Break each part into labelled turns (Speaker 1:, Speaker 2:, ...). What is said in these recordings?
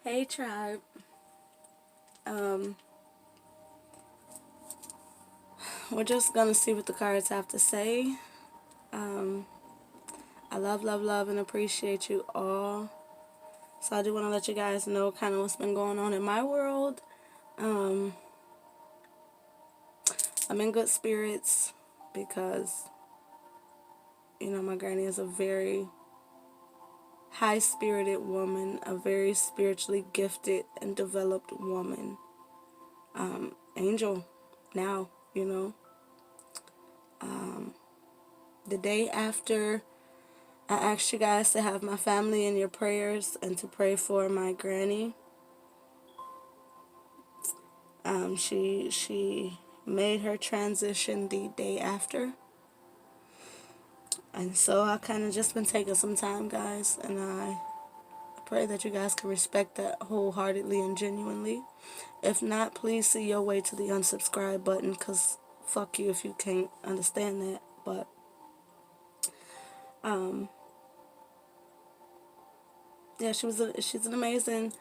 Speaker 1: Hey tribe. Um, we're just gonna see what the cards have to say. Um, I love, love, love, and appreciate you all. So I do want to let you guys know kind of what's been going on in my world. Um, I'm in good spirits because my granny is a very high-spirited woman, a very spiritually gifted and developed woman. Angel, now, the day after I asked you guys to have my family in your prayers and to pray for my granny. She made her transition the day after, and so I kind of just been taking some time, guys, and I pray that you guys can respect that wholeheartedly and genuinely. If not, please see your way to the unsubscribe button, because fuck you if you can't understand that. But yeah, she's an amazing,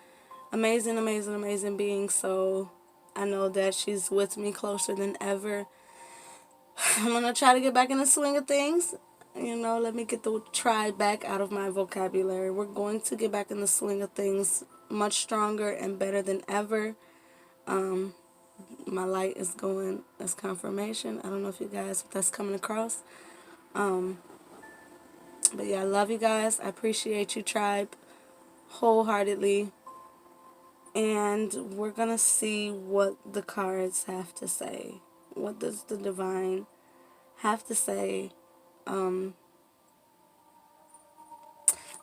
Speaker 1: amazing, amazing, amazing being. So I know that she's with me closer than ever. I'm gonna try to get back in the swing of things. Let me get the try back out of my vocabulary. We're going to get back in the swing of things much stronger and better than ever. My light is going as confirmation. I don't know if you guys, if that's coming across. But yeah, I love you guys. I appreciate you, tribe, wholeheartedly. And we're gonna see what the cards have to say. What does the divine have to say?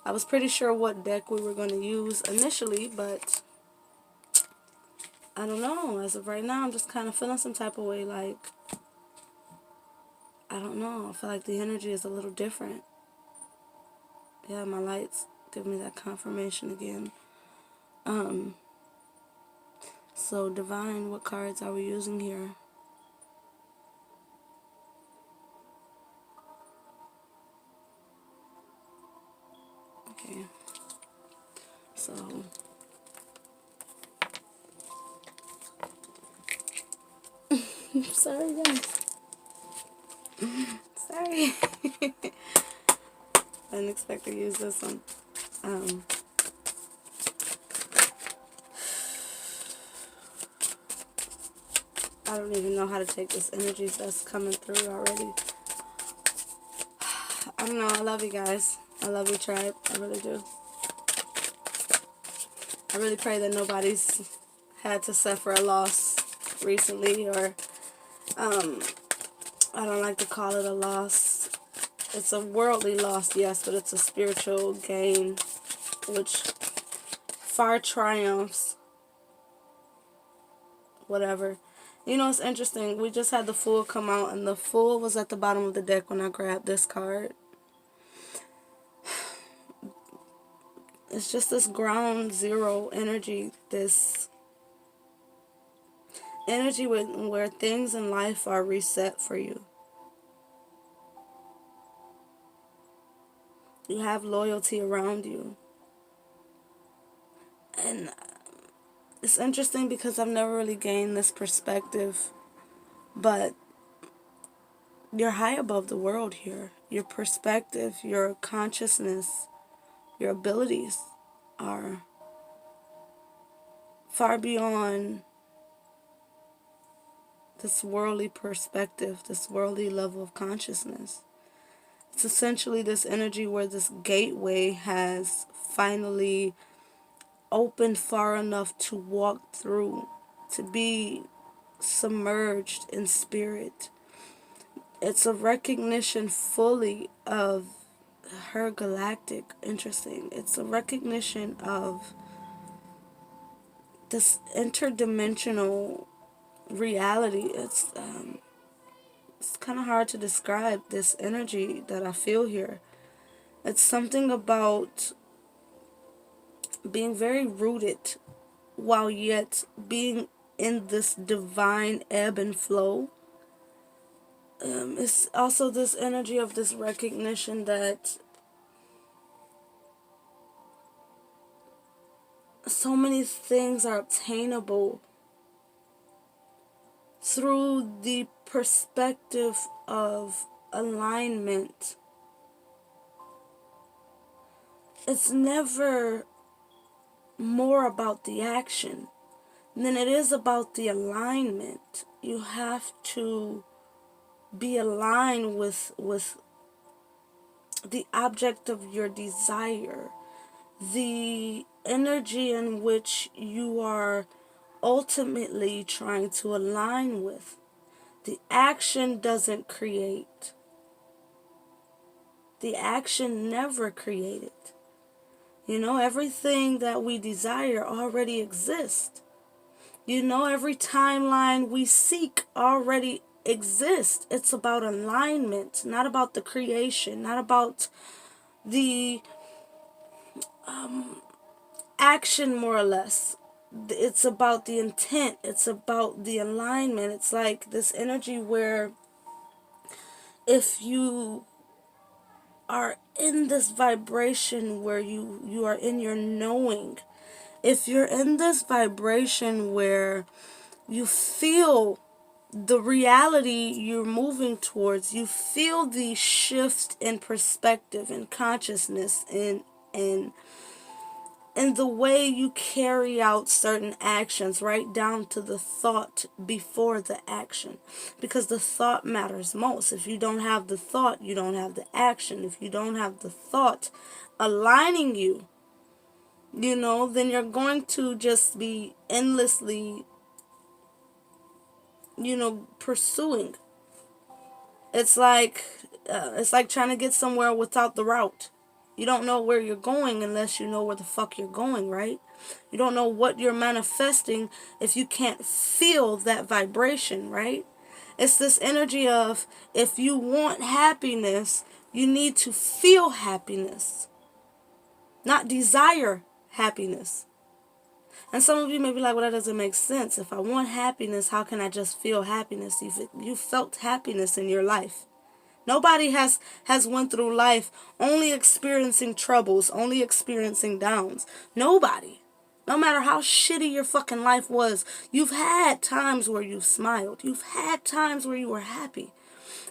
Speaker 1: I was pretty sure what deck we were going to use initially, but I don't know. As of right now, I'm just kind of feeling some type of way, like, I don't know. I feel like the energy is a little different. Yeah, my lights give me that confirmation again. So divine, what cards are we using here? Okay. So sorry guys. Sorry. I didn't expect to use this one. I don't even know how to take this energy that's coming through already. I don't know. I love you guys. I love you, tribe. I really do. I really pray that nobody's had to suffer a loss recently, or I don't like to call it a loss. It's a worldly loss, yes, but it's a spiritual gain, which far triumphs whatever. It's interesting. We just had the Fool come out, and the Fool was at the bottom of the deck when I grabbed this card. It's just this ground zero energy, this energy where things in life are reset for you. You have loyalty around you. And it's interesting because I've never really gained this perspective, but you're high above the world here. Your perspective, your consciousness, your abilities are far beyond this worldly perspective, this worldly level of consciousness. It's essentially this energy where this gateway has finally opened far enough to walk through, to be submerged in spirit. It's a recognition fully of her galactic, interesting. It's a recognition of this interdimensional reality. It's kind of hard to describe this energy that I feel here. It's something about being very rooted while yet being in this divine ebb and flow. It's also this energy of this recognition that so many things are obtainable through the perspective of alignment. It's never more about the action than it is about the alignment. You have to be aligned with the object of your desire, the energy in which you are ultimately trying to align with. The action doesn't create. The action never created. You know, everything that we desire already exists. You know, every timeline we seek already exists. It's about alignment, not about the creation, not about the action, more or less. It's about the intent. It's about the alignment. It's like this energy where if you are in this vibration where you are in your knowing, if you're in this vibration where you feel the reality you're moving towards, you feel the shift in perspective and consciousness in the way you carry out certain actions, right down to the thought before the action, because the thought matters most. If you don't have the thought, you don't have the action. If you don't have the thought aligning you, you know, then you're going to just be endlessly, you know, pursuing. It's like trying to get somewhere without the route. You don't know where you're going unless you know where the fuck you're going, right? You don't know what you're manifesting if you can't feel that vibration, right? It's this energy of, if you want happiness, you need to feel happiness, not desire happiness. And some of you may be like, well, that doesn't make sense. If I want happiness, how can I just feel happiness? You've felt happiness in your life. Nobody has went through life only experiencing troubles, only experiencing downs. Nobody. No matter how shitty your fucking life was, you've had times where you've smiled. You've had times where you were happy.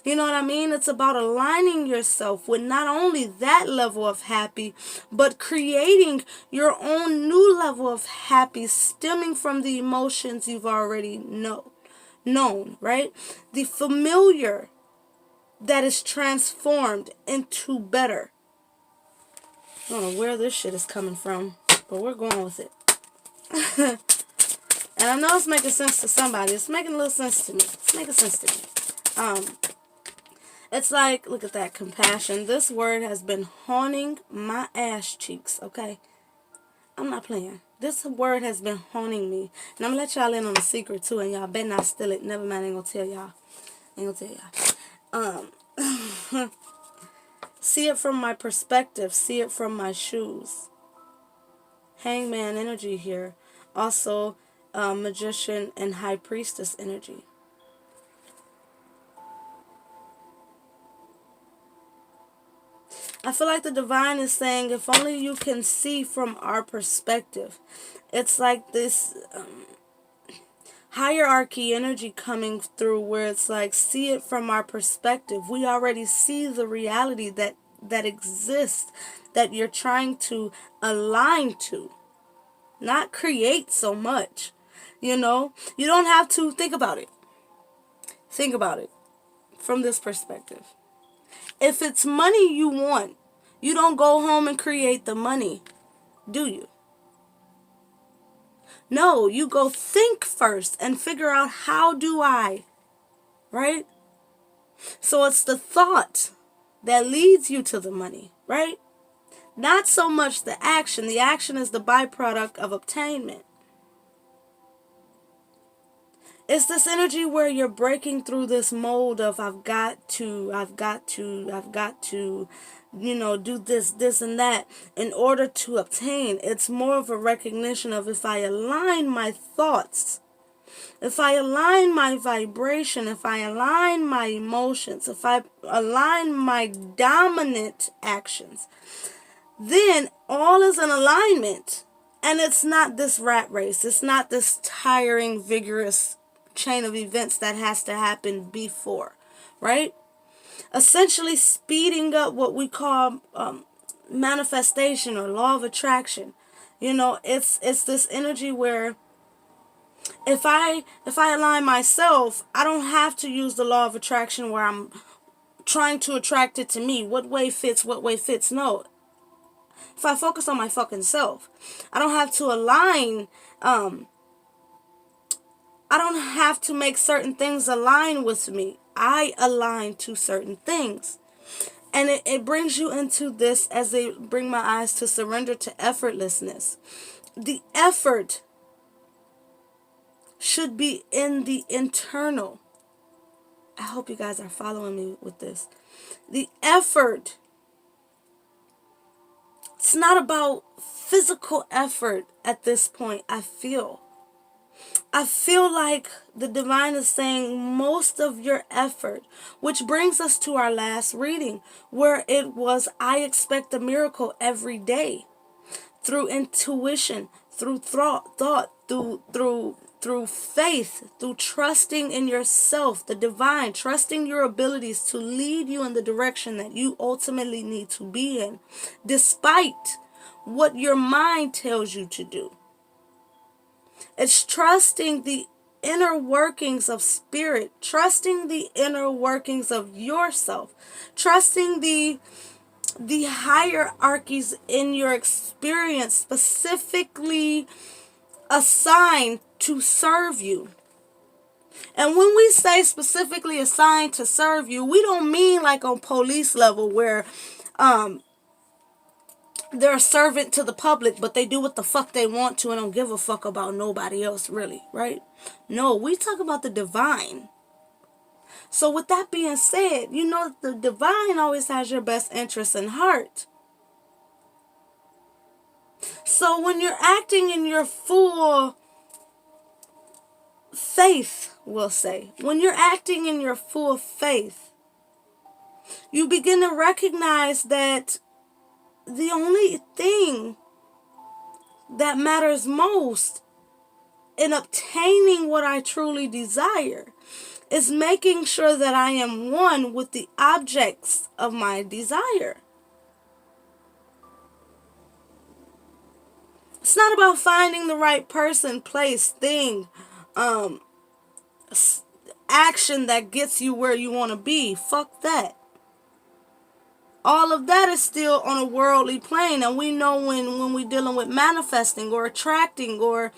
Speaker 1: You know what I mean? It's about aligning yourself with not only that level of happy, but creating your own new level of happy stemming from the emotions you've already known, right? The familiar that is transformed into better. I don't know where this shit is coming from, but we're going with it. And I know it's making sense to somebody. It's making a little sense to me. It's making sense to me. It's like, look at that, compassion. This word has been haunting my ass cheeks, okay? I'm not playing. This word has been haunting me. And I'm going to let y'all in on a secret, too, and y'all better not steal it. Never mind, I ain't going to tell y'all. See it from my perspective. See it from my shoes. Hangman energy here. Also, magician and high priestess energy. I feel like the divine is saying, if only you can see from our perspective. It's like this hierarchy energy coming through where it's like, see it from our perspective. We already see the reality that exists, that you're trying to align to, not create so much. You know, you don't have to think about it. Think about it from this perspective. If it's money you want, you don't go home and create the money, do you? No, you go think first and figure out, how do I, right? So it's the thought that leads you to the money, right? Not so much the action. The action is the byproduct of obtainment. It's this energy where you're breaking through this mold of I've got to, you know, do this and that in order to obtain. It's more of a recognition of, if I align my thoughts, if I align my vibration, if I align my emotions, if I align my dominant actions, then all is in alignment. And it's not this rat race. It's not this tiring, vigorous chain of events that has to happen before, right? Essentially speeding up what we call manifestation or law of attraction. You know, it's this energy where if I align myself, I don't have to use the law of attraction where I'm trying to attract it to me. What way fits, what way fits. No. If I focus on my fucking self, I don't have to align, I don't have to make certain things align with me. I align to certain things. And it brings you into this as they bring my eyes to surrender to effortlessness. The effort should be in the internal. I hope you guys are following me with this. The effort, it's not about physical effort at this point, I feel like the divine is saying most of your effort, which brings us to our last reading, where it was, I expect a miracle every day through intuition, through thought, through faith, through trusting in yourself, the divine, trusting your abilities to lead you in the direction that you ultimately need to be in, despite what your mind tells you to do. It's trusting the inner workings of spirit, trusting the inner workings of yourself, trusting the hierarchies in your experience specifically assigned to serve you. And when we say specifically assigned to serve you, we don't mean like on police level where they're a servant to the public, but they do what the fuck they want to and don't give a fuck about nobody else, really, right? No, we talk about the divine. So with that being said, you know the divine always has your best interest in heart. So when you're acting in your full faith, we'll say, when you're acting in your full faith, you begin to recognize that the only thing that matters most in obtaining what I truly desire is making sure that I am one with the objects of my desire. It's not about finding the right person, place, thing, action that gets you where you want to be. Fuck that. All of that is still on a worldly plane, and we know when we're dealing with manifesting or attracting or,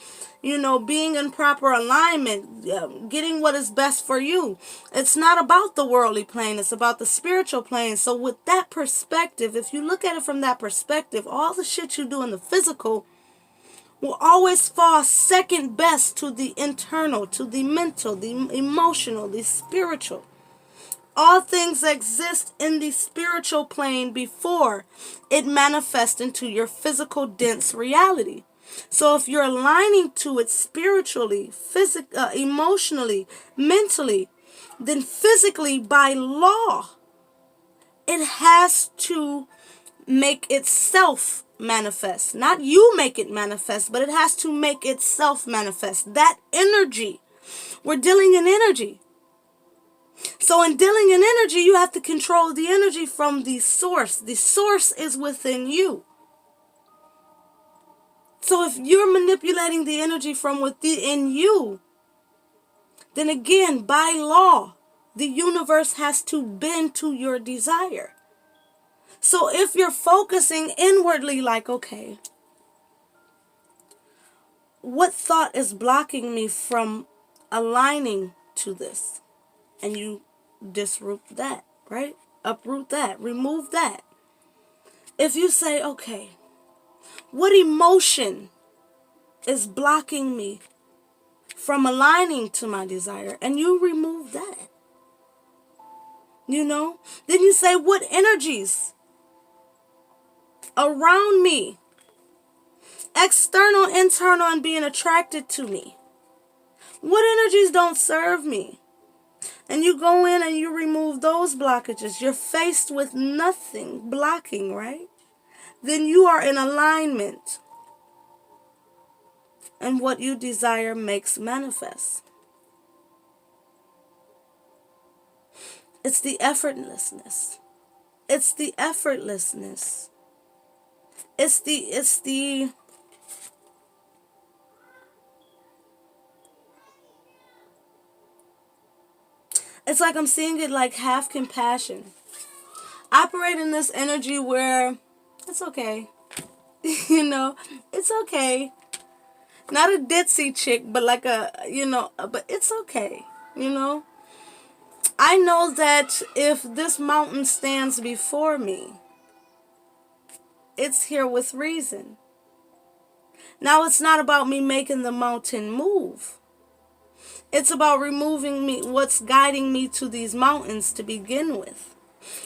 Speaker 1: you know, being in proper alignment, getting what is best for you. It's not about the worldly plane, it's about the spiritual plane. So with that perspective, if you look at it from that perspective, all the shit you do in the physical will always fall second best to the internal, to the mental, the emotional, the spiritual. All things exist in the spiritual plane before it manifests into your physical, dense reality. So if you're aligning to it spiritually, emotionally, mentally, then physically, by law, it has to make itself manifest. Not you make it manifest, but it has to make itself manifest. That energy. We're dealing in energy. So in dealing in energy, you have to control the energy from the source. The source is within you. So if you're manipulating the energy from within you, then again, by law, the universe has to bend to your desire. So if you're focusing inwardly like, okay, what thought is blocking me from aligning to this? And you disroot that, right? Uproot that, remove that. If you say, okay, what emotion is blocking me from aligning to my desire? And you remove that. You know? Then you say, what energies around me, external, internal, and being attracted to me, what energies don't serve me? And you go in and you remove those blockages. You're faced with nothing blocking, right? Then you are in alignment. And what you desire makes manifest. It's the effortlessness. It's the effortlessness. It's like I'm seeing it like half compassion. Operate in this energy where it's okay. It's okay. Not a ditzy chick, but like but it's okay. I know that if this mountain stands before me, it's here with reason. Now, it's not about me making the mountain move. It's about removing me, what's guiding me to these mountains to begin with.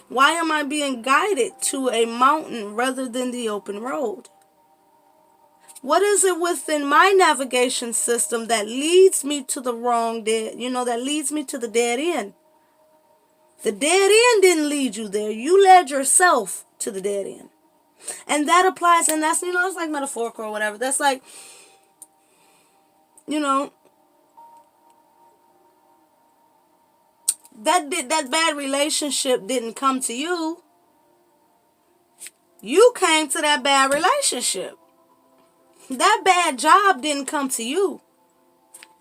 Speaker 1: Why am I being guided to a mountain rather than the open road? What is it within my navigation system that leads me to the that leads me to the dead end? The dead end didn't lead you there. You led yourself to the dead end. And that applies, and that's, it's like metaphorical or whatever. That's like, that bad relationship didn't come to you. You came to that bad relationship. That bad job didn't come to you.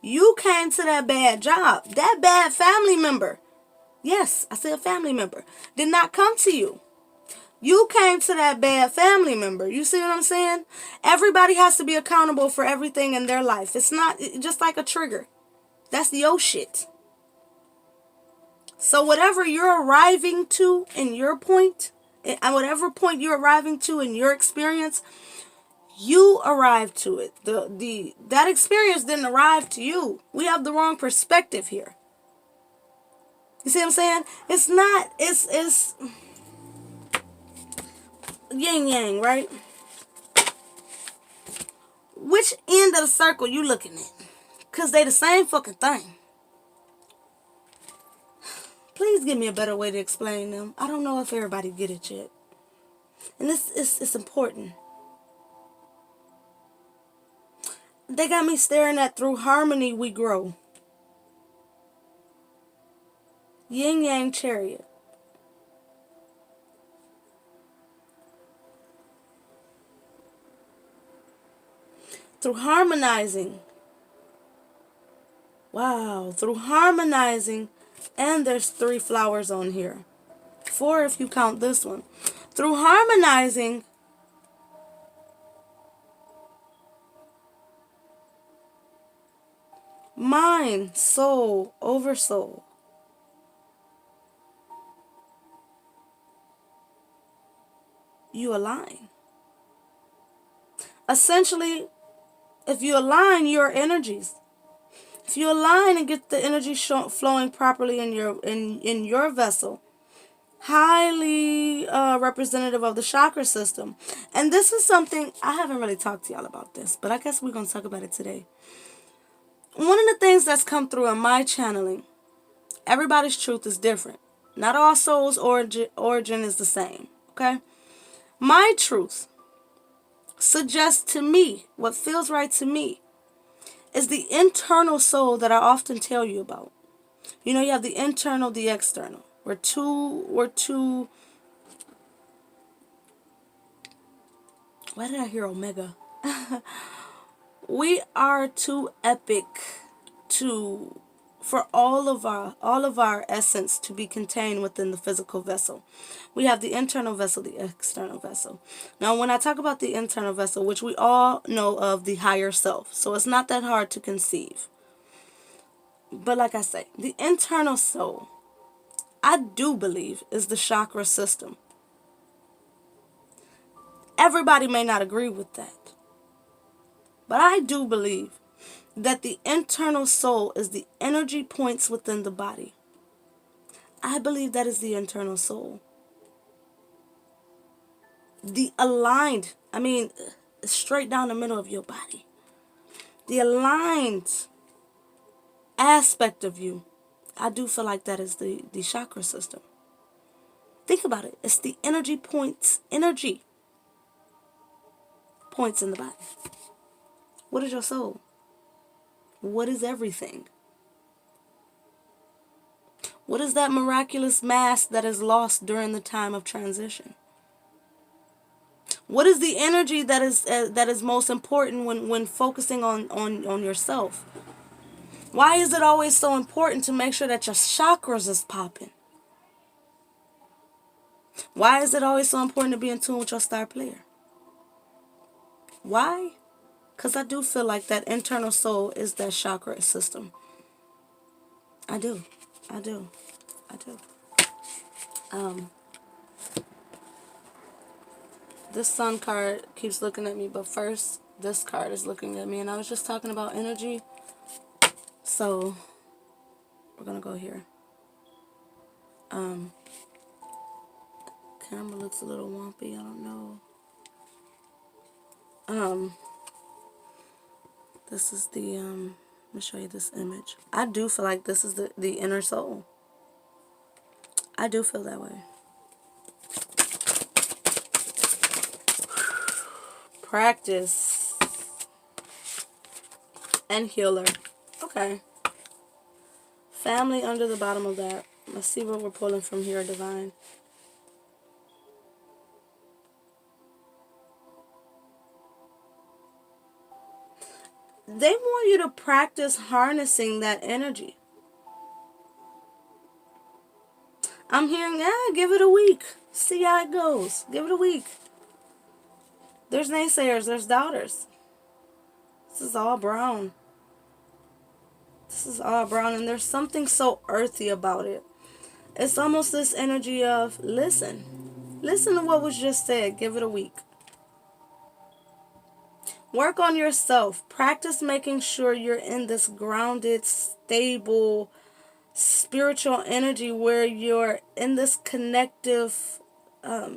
Speaker 1: You came to that bad job. That bad family member, yes, I said family member, did not come to you. You came to that bad family member. You see what I'm saying? Everybody has to be accountable for everything in their life. It's not just like a trigger. That's your shit. So whatever you're arriving to in your point, and whatever point you're arriving to in your experience, you arrived to it. That experience didn't arrive to you. We have the wrong perspective here. You see what I'm saying? It's yin yang, right? Which end of the circle you looking at? Because they the same fucking thing. Please give me a better way to explain them. I don't know if everybody get it yet. And it's important. They got me staring at through harmony we grow. Yin Yang Chariot. Through harmonizing. Wow. Through harmonizing. And there's 3 flowers on here. 4 if you count this one. Through harmonizing. Mind, soul, over soul. You align. Essentially, if you align your energies, if you align and get the energy flowing properly in your vessel, highly representative of the chakra system. And this is something, I haven't really talked to y'all about this, but I guess we're going to talk about it today. One of the things that's come through in my channeling, everybody's truth is different. Not all souls' origin is the same, okay? My truth suggests to me, what feels right to me, is the internal soul that I often tell you about. You have the internal, the external. We're two, why did I hear Omega? We are too epic for all of our essence to be contained within the physical vessel. We have the internal vessel, the external vessel. Now, when I talk about the internal vessel, which we all know of, the higher self, so it's not that hard to conceive. But like I say, the internal soul, I do believe, is the chakra system. Everybody may not agree with that. But I do believe that the internal soul is the energy points within the body. I believe that is the internal soul. The aligned, straight down the middle of your body. The aligned aspect of you, I do feel like that is the chakra system. Think about it. It's the energy points in the body. What is your soul? What is everything? What is that miraculous mass that is lost during the time of transition? What is the energy that is most important when focusing on yourself? Why is it always so important to make sure that your chakras is popping? Why is it always so important to be in tune with your star player? Why? Because I do feel like that internal soul is that chakra system. I do. I do. I do. This sun card keeps looking at me, but first, this card is looking at me, and I was just talking about energy. So, we're going to go here. Camera looks a little wumpy. I don't know. This is the, let me show you this image. I do feel like this is the inner soul. I do feel that way. Practice and healer. Okay. Family under the bottom of that. Let's see what we're pulling from here, Divine. They want you to practice harnessing that energy. I'm hearing, give it a week. See how it goes. Give it a week. There's naysayers. There's doubters. This is all brown. This is all brown, and there's something so earthy about it. It's almost this energy of, listen. Listen to what was just said. Give it a week. Work on yourself. Practice making sure you're in this grounded, stable, spiritual energy where you're in this connective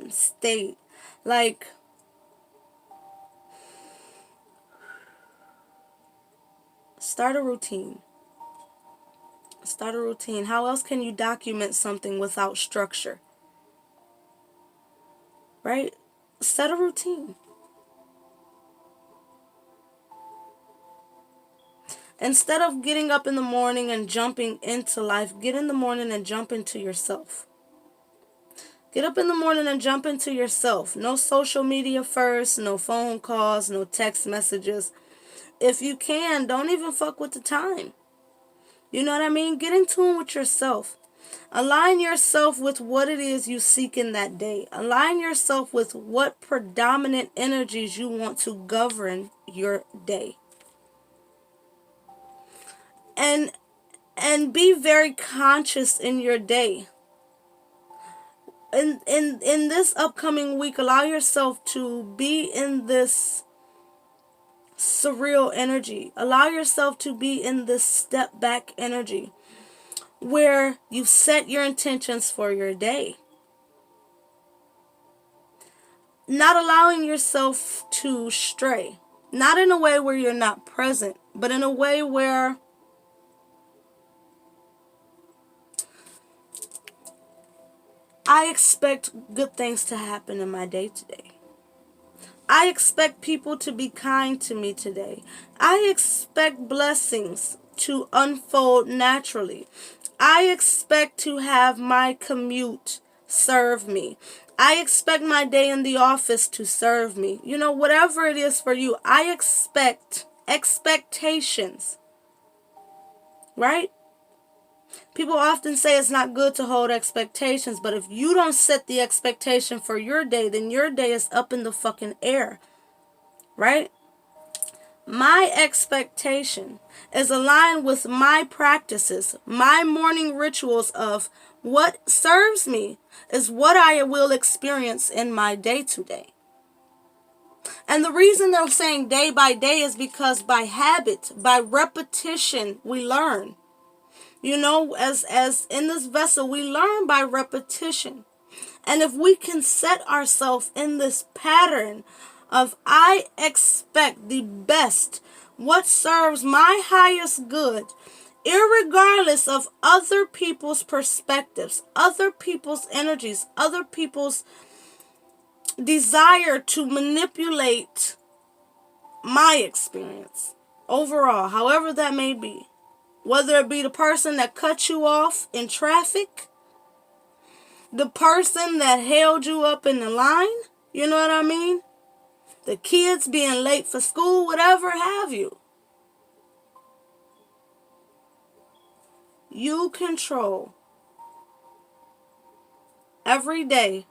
Speaker 1: state. Like, start a routine. Start a routine. How else can you document something without structure? Right? Set a routine. Instead of getting up in the morning and jumping into life, get in the morning and jump into yourself. Get up in the morning and jump into yourself. No social media first, no phone calls, no text messages. If you can, don't even fuck with the time. You know what I mean? Get in tune with yourself. Align yourself with what it is you seek in that day. Align yourself with what predominant energies you want to govern your day. And be very conscious in your day. In this upcoming week, allow yourself to be in this surreal energy. Allow yourself to be in this step back energy where you set your intentions for your day. Not allowing yourself to stray. Not in a way where you're not present, but in a way where I expect good things to happen in my day today. I expect people to be kind to me today. I expect blessings to unfold naturally. I expect to have my commute serve me. I expect my day in the office to serve me. You know, whatever it is for you, I expect expectations. Right? People often say it's not good to hold expectations, but if you don't set the expectation for your day, then your day is up in the fucking air, right? My expectation is aligned with my practices, my morning rituals of what serves me is what I will experience in my day to day. And the reason they're saying day by day is because by habit, by repetition, we learn. You know, as in this vessel, we learn by repetition. And if we can set ourselves in this pattern of I expect the best, what serves my highest good, irregardless of other people's perspectives, other people's energies, other people's desire to manipulate my experience, overall, however that may be, whether it be the person that cut you off in traffic, the person that held you up in the line, you know what I mean? The kids being late for school, whatever have you. You control every day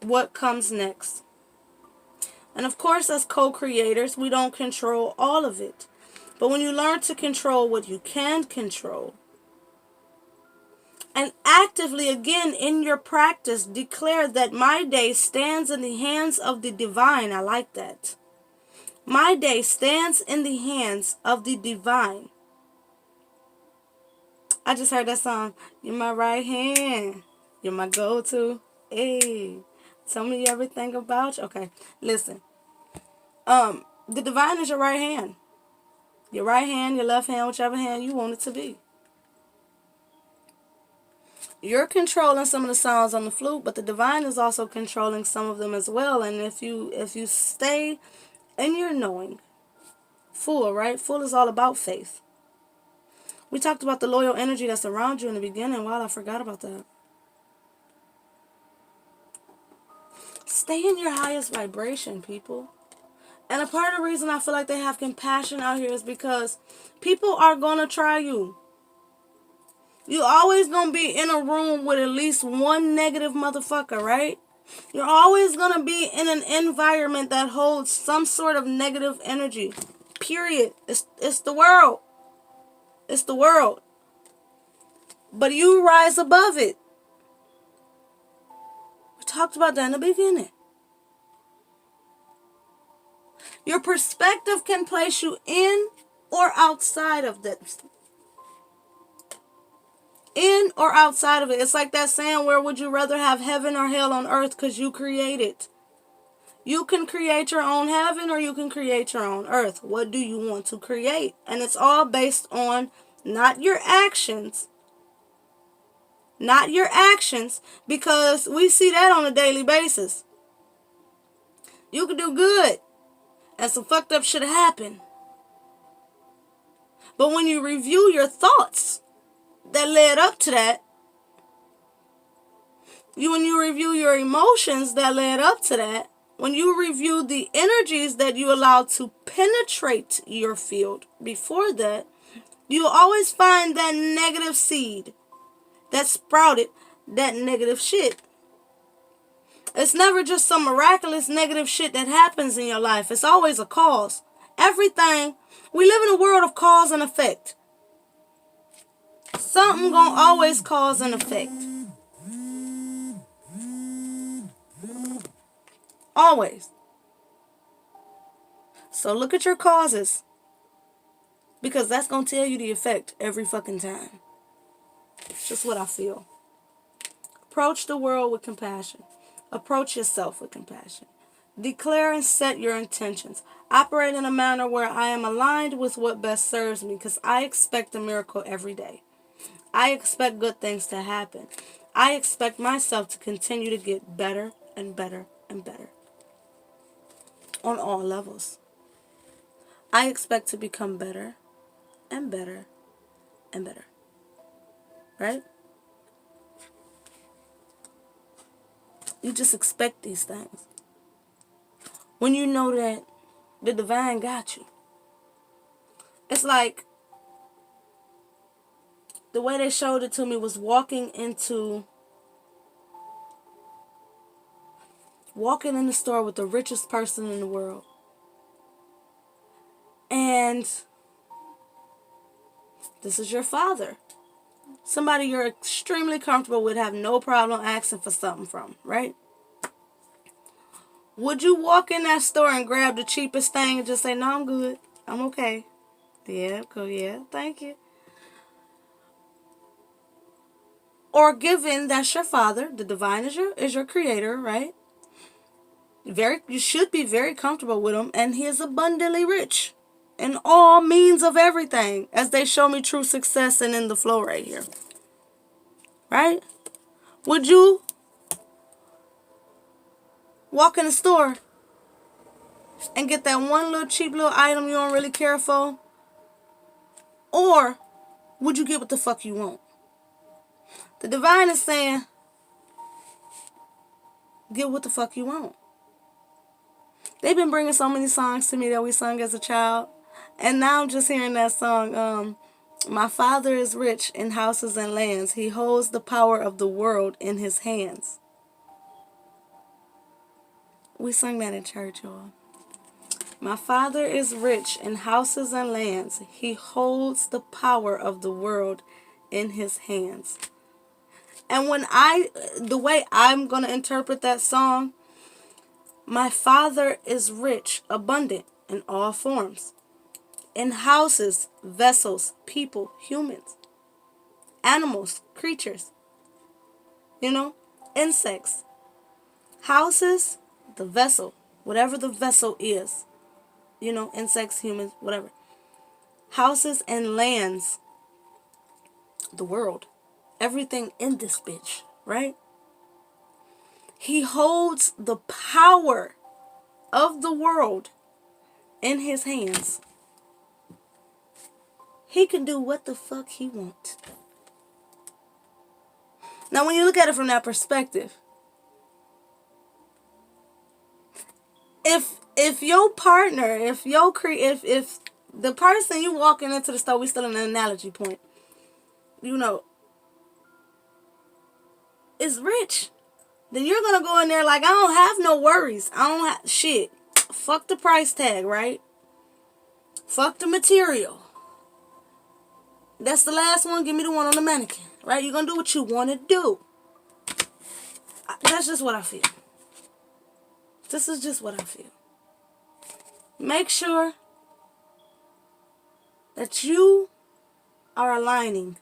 Speaker 1: what comes next. And of course, as co-creators, we don't control all of it. But when you learn to control what you can control, and actively, again, in your practice, declare that my day stands in the hands of the divine. I like that. My day stands in the hands of the divine. I just heard that song. You're my right hand. You're my go-to. Hey, tell me everything about you. Okay, listen. The divine is your right hand. Your right hand, your left hand, whichever hand you want it to be. You're controlling some of the sounds on the flute, but the divine is also controlling some of them as well. And if you stay in your knowing, full, right? Full is all about faith. We talked about the loyal energy that's around you in the beginning. Wow, I forgot about that. Stay in your highest vibration, people. And a part of the reason I feel like they have compassion out here is because people are going to try you. You always going to be in a room with at least one negative motherfucker, right? You're always going to be in an environment that holds some sort of negative energy. Period. It's the world. It's the world. But you rise above it. We talked about that in the beginning. Your perspective can place you in or outside of this. In or outside of it. It's like that saying, where would you rather have heaven or hell on earth? Because you create it. You can create your own heaven or you can create your own earth. What do you want to create? And it's all based on not your actions. Not your actions. Because we see that on a daily basis. You can do good and some fucked up shit happen. But when you review your thoughts that led up to that, when you review your emotions that led up to that, when you review the energies that you allowed to penetrate your field before that, you always find that negative seed that sprouted that negative shit. It's never just some miraculous negative shit that happens in your life. It's always a cause. Everything. We live in a world of cause and effect. Something gonna always cause an effect. Always. So look at your causes. Because that's gonna tell you the effect every fucking time. It's just what I feel. Approach the world with compassion. Approach yourself with compassion. Declare and set your intentions. Operate in a manner where I am aligned with what best serves me, because I expect a miracle every day. I expect good things to happen. I expect myself to continue to get better and better and better. On all levels. I expect to become better and better and better. Right? You just expect these things. When you know that the divine got you. It's like the way they showed it to me was walking in the store with the richest person in the world. And this is your father. Somebody you're extremely comfortable with, have no problem asking for something from, right? Would you walk in that store and grab the cheapest thing and just say, no, I'm good. I'm okay. Yeah, cool. Yeah, thank you. Or given that's your father, the divine is your creator, right? You should be very comfortable with him, and he is abundantly rich in all means of everything, as they show me true success and in the flow right here. Right? Would you walk in the store and get that one little cheap little item you don't really care for? Or would you get what the fuck you want? The divine is saying, get what the fuck you want. They've been bringing so many songs to me that we sung as a child. And now I'm just hearing that song, my father is rich in houses and lands. He holds the power of the world in his hands. We sung that in church, y'all. My father is rich in houses and lands. He holds the power of the world in his hands. And the way I'm going to interpret that song, my father is rich, abundant in all forms. In houses, vessels, people, humans, animals, creatures, insects. Houses, the vessel, whatever the vessel is, insects, humans, whatever. Houses and lands, the world, everything in this bitch, right? He holds the power of the world in his hands. He can do what the fuck he wants. Now, when you look at it from that perspective, if your partner, if the person you walking into the store, we still in an analogy point, is rich, then you're gonna go in there like, I don't have no worries. I don't have shit. Fuck the price tag, right? Fuck the material. That's the last one. Give me the one on the mannequin, right? You're gonna do what you want to do. That's just what I feel. This is just what I feel. Make sure that you are aligning.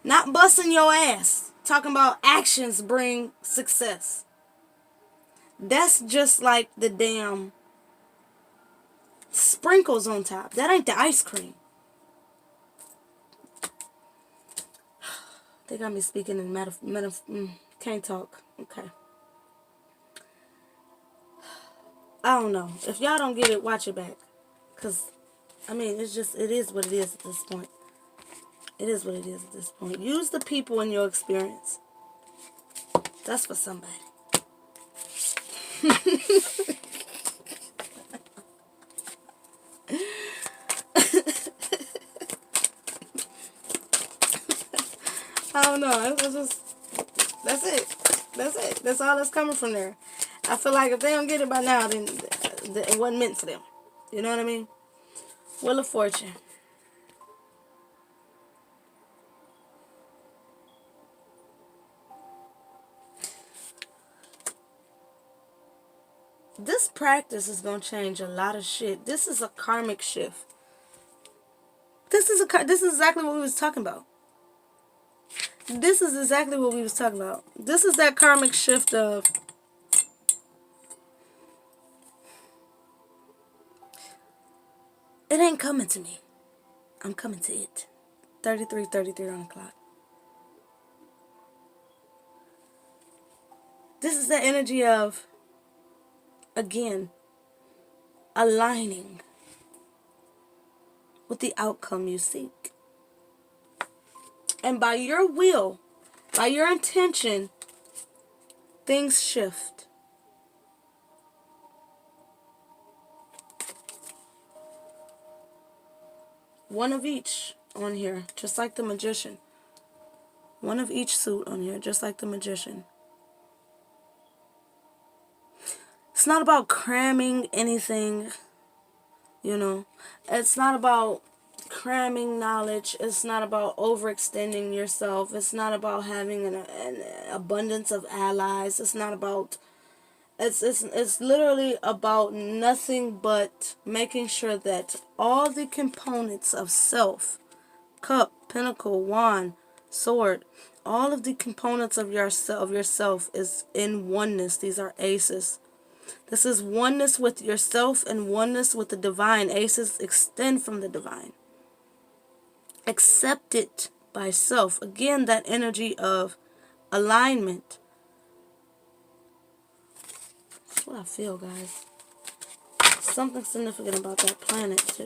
Speaker 1: Not busting your ass. Talking about actions bring success. That's just like the damn sprinkles on top. That ain't the ice cream. They got me speaking in can't talk. Okay. I don't know. If y'all don't get it, watch it back. Because, it is what it is at this point. It is what it is at this point. Use the people in your experience. That's for somebody. I don't know. That's it. That's it. That's all that's coming from there. I feel like if they don't get it by now, then it wasn't meant for them. You know what I mean? Wheel of Fortune. This practice is going to change a lot of shit. This is a karmic shift. This is exactly what we was talking about. This is exactly what we was talking about. This is that karmic shift of it ain't coming to me. I'm coming to it. 33 on the clock. This is the energy of, again, aligning with the outcome you seek. And by your will, by your intention, things shift. One of each on here, just like the Magician. One of each suit on here, just like the Magician. It's not about cramming anything, It's not about cramming knowledge. It's not about overextending yourself. It's not about having an abundance of allies. It's not about... It's literally about nothing but making sure that all the components of self, cup, pentacle, wand, sword, all of the components of yourself is in oneness. These are aces. This is oneness with yourself and oneness with the divine. Aces extend from the divine. Accept it by self. Again, that energy of alignment. That's what I feel, guys. Something significant about that planet, too.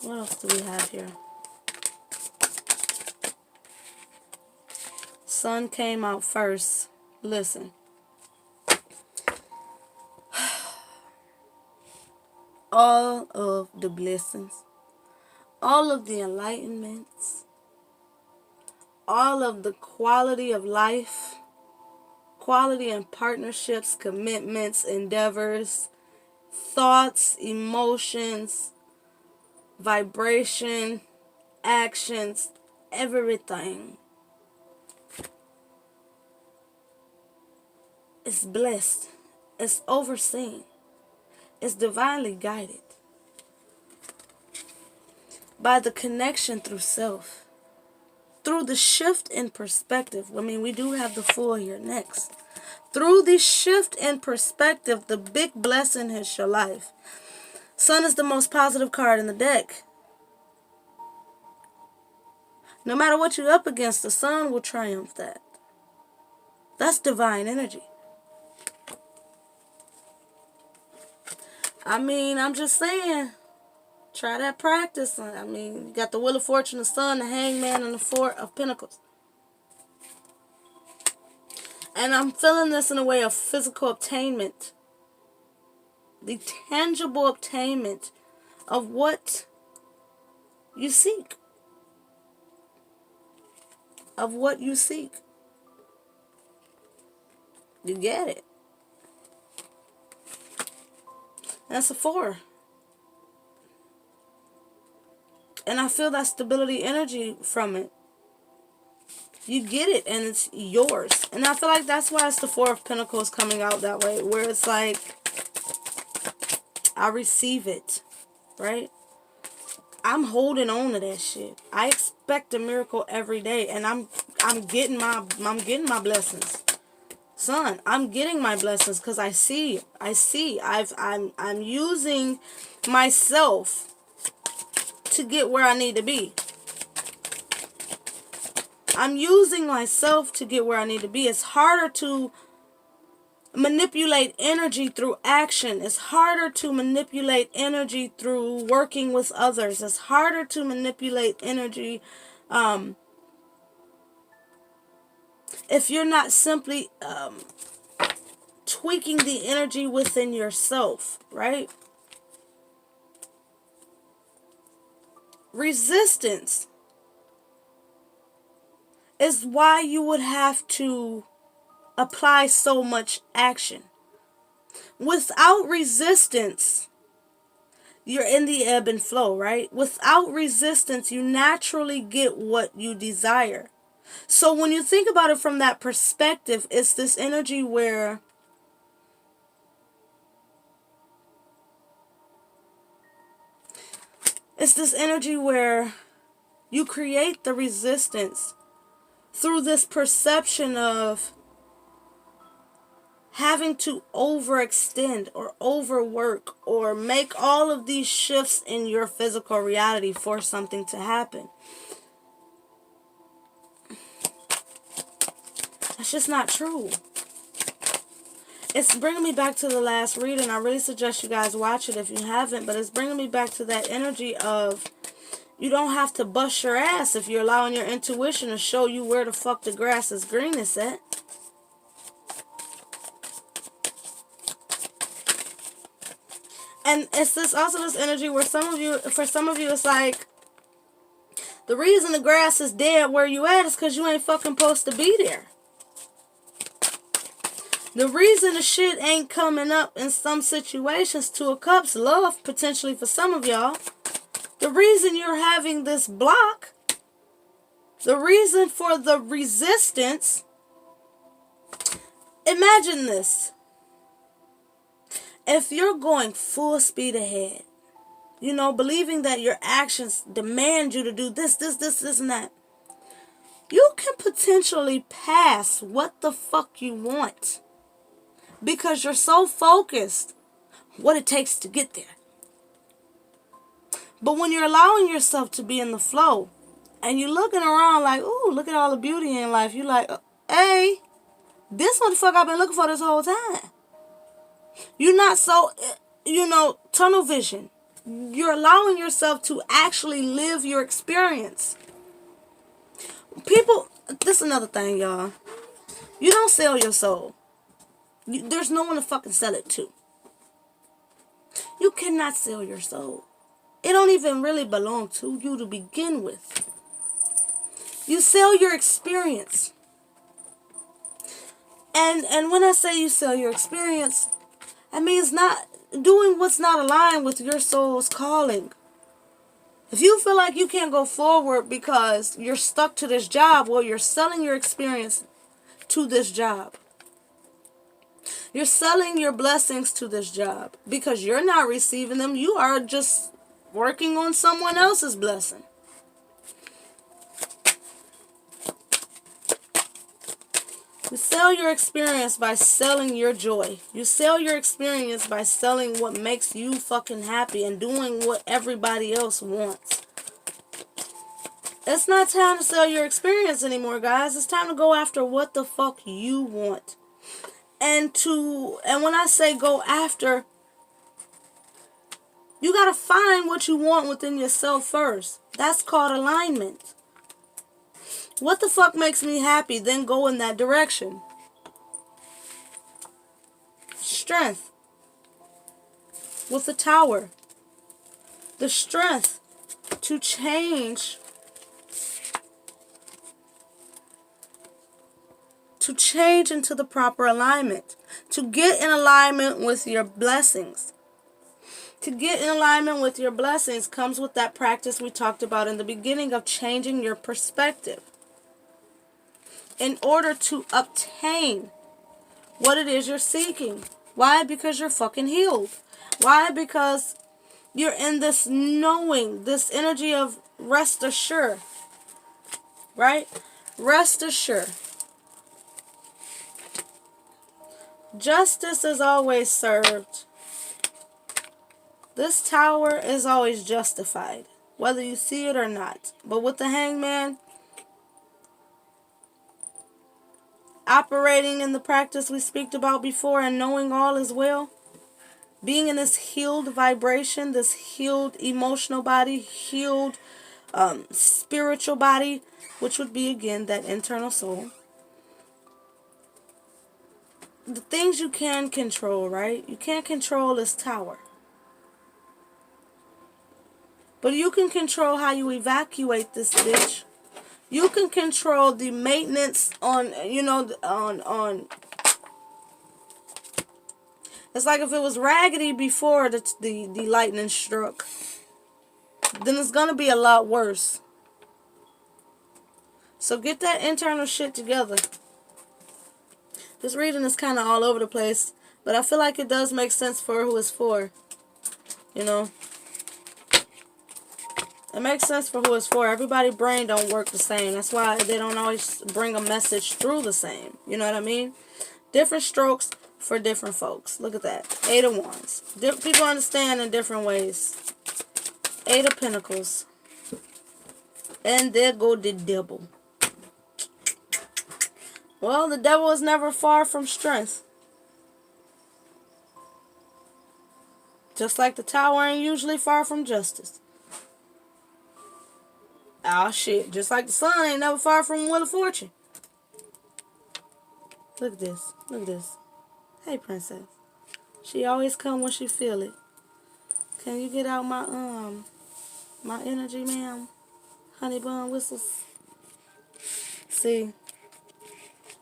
Speaker 1: What else do we have here? Sun came out first. Listen. All of the blessings, all of the enlightenments, all of the quality of life, quality in partnerships, commitments, endeavors, thoughts, emotions, vibration, actions, everything is blessed, it's overseen, it's divinely guided by the connection through self, through the shift in perspective. I mean, we do have the Fool here next. Through the shift in perspective, the big blessing hits your life. Sun is the most positive card in the deck. No matter what you're up against, the sun will triumph that. That's divine energy. I mean, I'm just saying, try that practice. I mean, you got the Wheel of Fortune, the Sun, the Hangman, and the Four of Pentacles. And I'm feeling this in a way of physical obtainment. The tangible obtainment of what you seek. Of what you seek. You get it. That's a 4. And I feel that stability energy from it. You get it and it's yours. And I feel like that's why it's the Four of Pentacles coming out that way. Where it's like, I receive it. Right? I'm holding on to that shit. I expect a miracle every day. And I'm getting my blessings. Son, I'm getting my blessings because I see. I'm using myself to get where I need to be. I'm using myself to get where I need to be. It's harder to manipulate energy through action. It's harder to manipulate energy through working with others. It's harder to manipulate energy if you're not simply tweaking the energy within yourself, right? Resistance is why you would have to apply so much action. Without resistance, you're in the ebb and flow, right? Without resistance, you naturally get what you desire. So when you think about it from that perspective, it's this energy where you create the resistance through this perception of having to overextend or overwork or make all of these shifts in your physical reality for something to happen. That's just not true. It's bringing me back to the last reading. I really suggest you guys watch it if you haven't, but it's bringing me back to that energy of you don't have to bust your ass if you're allowing your intuition to show you where the fuck the grass is greenest at. And it's also this energy where for some of you, it's like, the reason the grass is dead where you at is because you ain't fucking supposed to be there. The reason the shit ain't coming up in some situations, Two of Cups, love potentially for some of y'all. The reason you're having this block, the reason for the resistance, imagine this. If you're going full speed ahead, you know, believing that your actions demand you to do this, and that, you can potentially pass what the fuck you want because you're so focused what it takes to get there. But when you're allowing yourself to be in the flow And you're looking around like, ooh, look at all the beauty in life. You're like, hey, this what the fuck I've been looking for this whole time. You're not so, tunnel vision. You're allowing yourself to actually live your experience. People, this is another thing, y'all. You don't sell your soul. There's no one to fucking sell it to. You cannot sell your soul. It don't even really belong to you to begin with. You sell your experience. And when I say you sell your experience, that means not doing what's not aligned with your soul's calling. If you feel like you can't go forward because you're stuck to this job, well, you're selling your experience to this job. You're selling your blessings to this job because you're not receiving them. You are just working on someone else's blessing. You sell your experience by selling your joy. You sell your experience by selling what makes you fucking happy and doing what everybody else wants. It's not time to sell your experience anymore, guys. It's time to go after what the fuck you want. And when I say go after, you gotta find what you want within yourself first. That's called alignment. What the fuck makes me happy? Then go in that direction. Strength. With the tower. The strength to change. To change into the proper alignment. To get in alignment with your blessings. To get in alignment with your blessings comes with that practice we talked about in the beginning of changing your perspective. In order to obtain what it is you're seeking. Why? Because you're fucking healed. Why? Because you're in this knowing, this energy of rest assured. Right? Rest assured. Justice is always served. This tower is always justified, whether you see it or not. But with the hangman, operating in the practice we speak about before and knowing all is well, being in this healed vibration, this healed emotional body, healed spiritual body, which would be, again, that internal soul. The things you can control, right? You can't control this tower. But you can control how you evacuate this bitch. You can control the maintenance on. It's like if it was raggedy before the lightning struck, then it's going to be a lot worse. So get that internal shit together. This reading is kind of all over the place, but I feel like it does make sense for who it's for. You know? It makes sense for who it's for. Everybody's brain don't work the same. That's why they don't always bring a message through the same. You know what I mean? Different strokes for different folks. Look at that. 8 of Wands. People understand in different ways. 8 of Pentacles. And there go the devil. Well, the devil is never far from strength. Just like the tower ain't usually far from justice. Oh shit, just like the sun ain't never far from Wheel of Fortune. Look at this. Look at this. Hey, princess. She always come when she feel it. Can you get out my energy, ma'am? Honey bun whistles. See,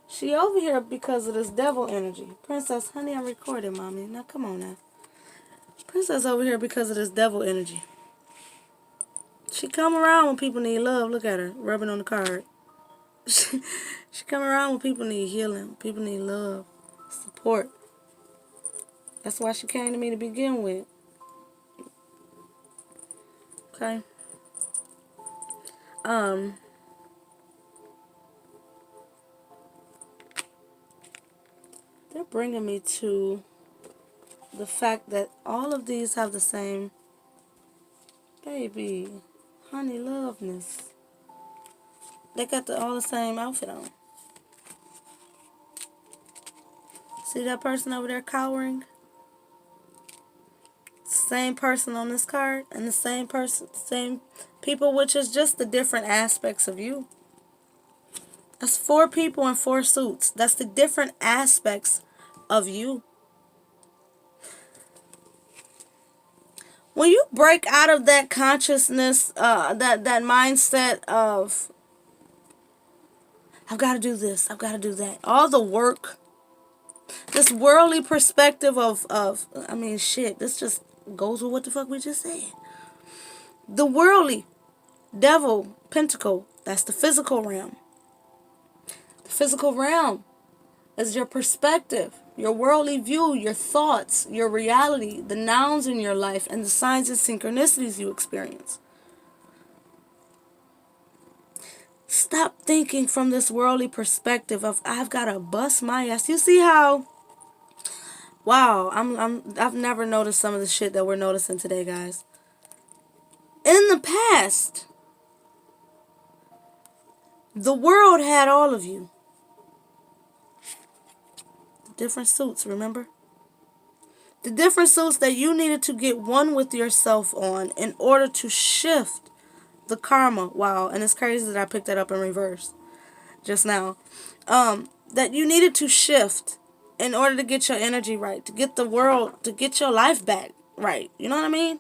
Speaker 1: she over here because of this devil energy. Princess, honey, I'm recording, mommy. Now come on now. Princess over here because of this devil energy. She come around when people need love. Look at her, rubbing on the card. She come around when people need healing. People need love, support. That's why she came to me to begin with. Okay. They're bringing me to the fact that all of these have the same baby, honey, loveness. They got all the same outfit on. See that person over there cowering? Same person on this card, and the same person, same people, which is just the different aspects of you. That's 4 people in 4 suits. That's the different aspects of you. When you break out of that consciousness, that mindset of, I've got to do this, I've got to do that, all the work, this worldly perspective of I mean, shit, this just goes with what the fuck we just said. The worldly, devil, pentacle, that's the physical realm. The physical realm is your perspective, your worldly view, your thoughts, your reality, the nouns in your life, and the signs and synchronicities you experience. Stop thinking from this worldly perspective of, I've got to bust my ass. You see how, wow, I've never noticed some of the shit that we're noticing today, guys. In the past, the world had all of you. Different suits, remember? The different suits that you needed to get one with yourself on in order to shift the karma. Wow, and it's crazy that I picked that up in reverse just now. That you needed to shift in order to get your energy right, to get the world, to get your life back right. You know what I mean?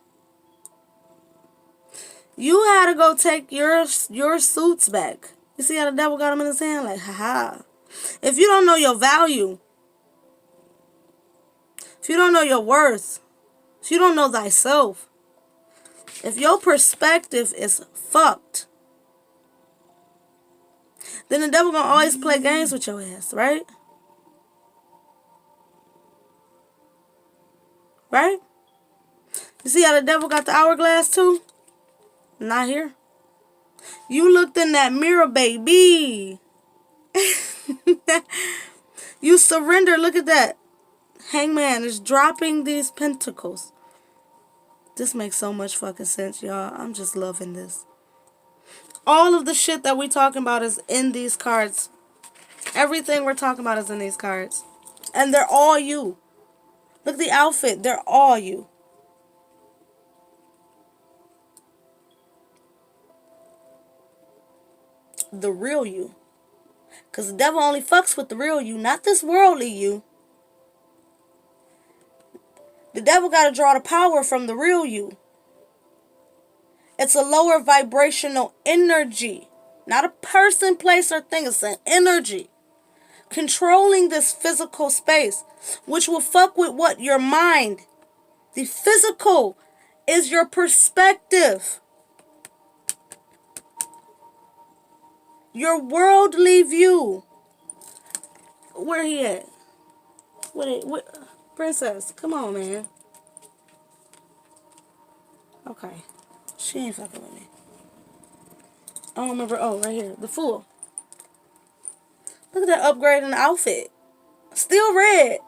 Speaker 1: You had to go take your suits back. You see how the devil got them in his hand? Like, haha. If you don't know your value, if you don't know your worth, if you don't know thyself, if your perspective is fucked, then the devil gonna always play games with your ass, right? Right? You see how the devil got the hourglass too? Not here. You looked in that mirror, baby. You surrender. Look at that. Hangman is dropping these pentacles. This makes so much fucking sense, y'all. I'm just loving this. All of the shit that we talking about is in these cards. Everything we're talking about is in these cards. And they're all you. Look at the outfit. They're all you. The real you. Because the devil only fucks with the real you, not this worldly you. The devil got to draw the power from the real you. It's a lower vibrational energy. Not a person, place, or thing. It's an energy. Controlling this physical space. Which will fuck with what? Your mind. The physical is your perspective. Your worldly view. Where he at? What, Princess, come on, man. Okay. She ain't fucking with me. I don't remember. Oh, right here. The Fool. Look at that upgrade in the outfit. Still red.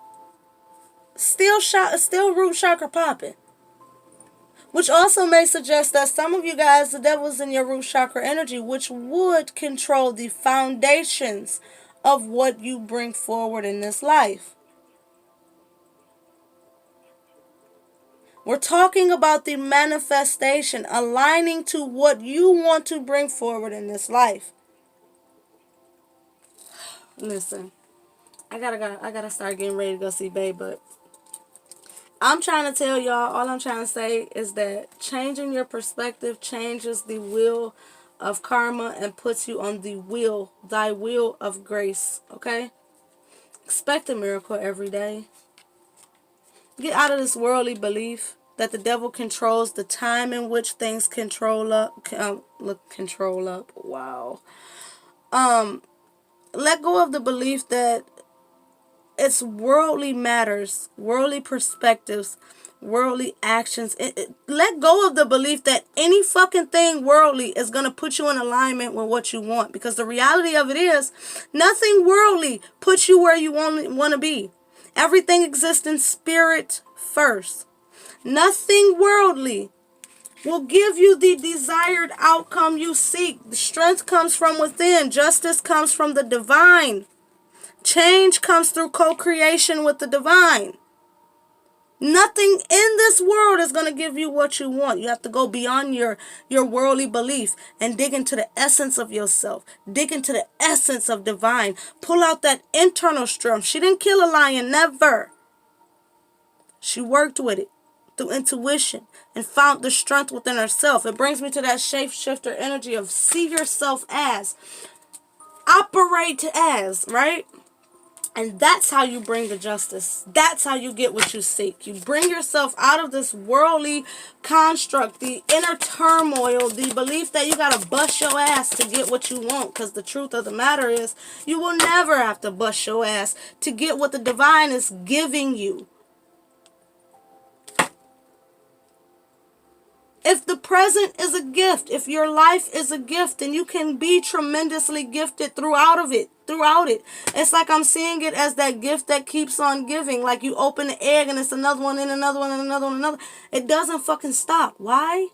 Speaker 1: Still root chakra popping. Which also may suggest that some of you guys, the devil's in your root chakra energy, which would control the foundations of what you bring forward in this life. We're talking about the manifestation, aligning to what you want to bring forward in this life. Listen, I gotta start getting ready to go see Babe, but I'm trying to tell y'all, all I'm trying to say is that changing your perspective changes the wheel of karma and puts you on the wheel, thy wheel of grace, okay? Expect a miracle every day. Get out of this worldly belief that the devil controls the time in which things control up. Wow. Let go of the belief that it's worldly matters, worldly perspectives, worldly actions. Let go of the belief that any fucking thing worldly is going to put you in alignment with what you want. Because the reality of it is, nothing worldly puts you where you want to be. Everything exists in spirit first. Nothing worldly will give you the desired outcome you seek. The strength comes from within. Justice comes from the divine. Change comes through co-creation with the divine. Nothing in this world is going to give you what you want. You have to go beyond your worldly belief and dig into the essence of yourself. Dig into the essence of divine. Pull out that internal strength. She didn't kill a lion, never. She worked with it through intuition and found the strength within herself. It brings me to that shapeshifter energy of see yourself as, operate as, right? And that's how you bring the justice. That's how you get what you seek. You bring yourself out of this worldly construct, the inner turmoil, the belief that you got to bust your ass to get what you want. Because the truth of the matter is, you will never have to bust your ass to get what the divine is giving you. If the present is a gift, if your life is a gift, then you can be tremendously gifted throughout it. It's like I'm seeing it as that gift that keeps on giving. Like you open the egg and it's another one and another one and another one and another. It doesn't fucking stop. Why?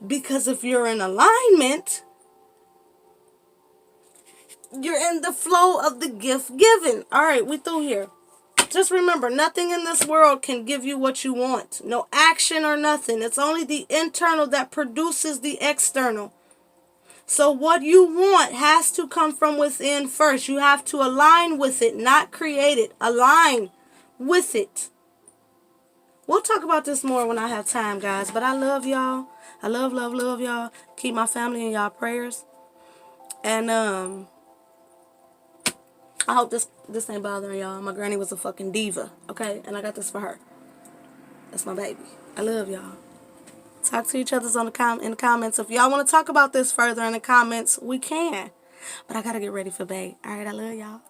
Speaker 1: Because if you're in alignment, you're in the flow of the gift given. All right, we through here. Just remember, nothing in this world can give you what you want. No action or nothing. It's only the internal that produces the external. So what you want has to come from within first. You have to align with it, not create it. Align with it. We'll talk about this more when I have time, guys. But I love y'all. I love y'all. Keep my family in y'all prayers. And I hope this ain't bothering y'all. My granny was a fucking diva, okay? And I got this for her. That's my baby. I love y'all. Talk to each other in the comments. If y'all want to talk about this further in the comments, we can. But I got to get ready for bed. All right, I love y'all.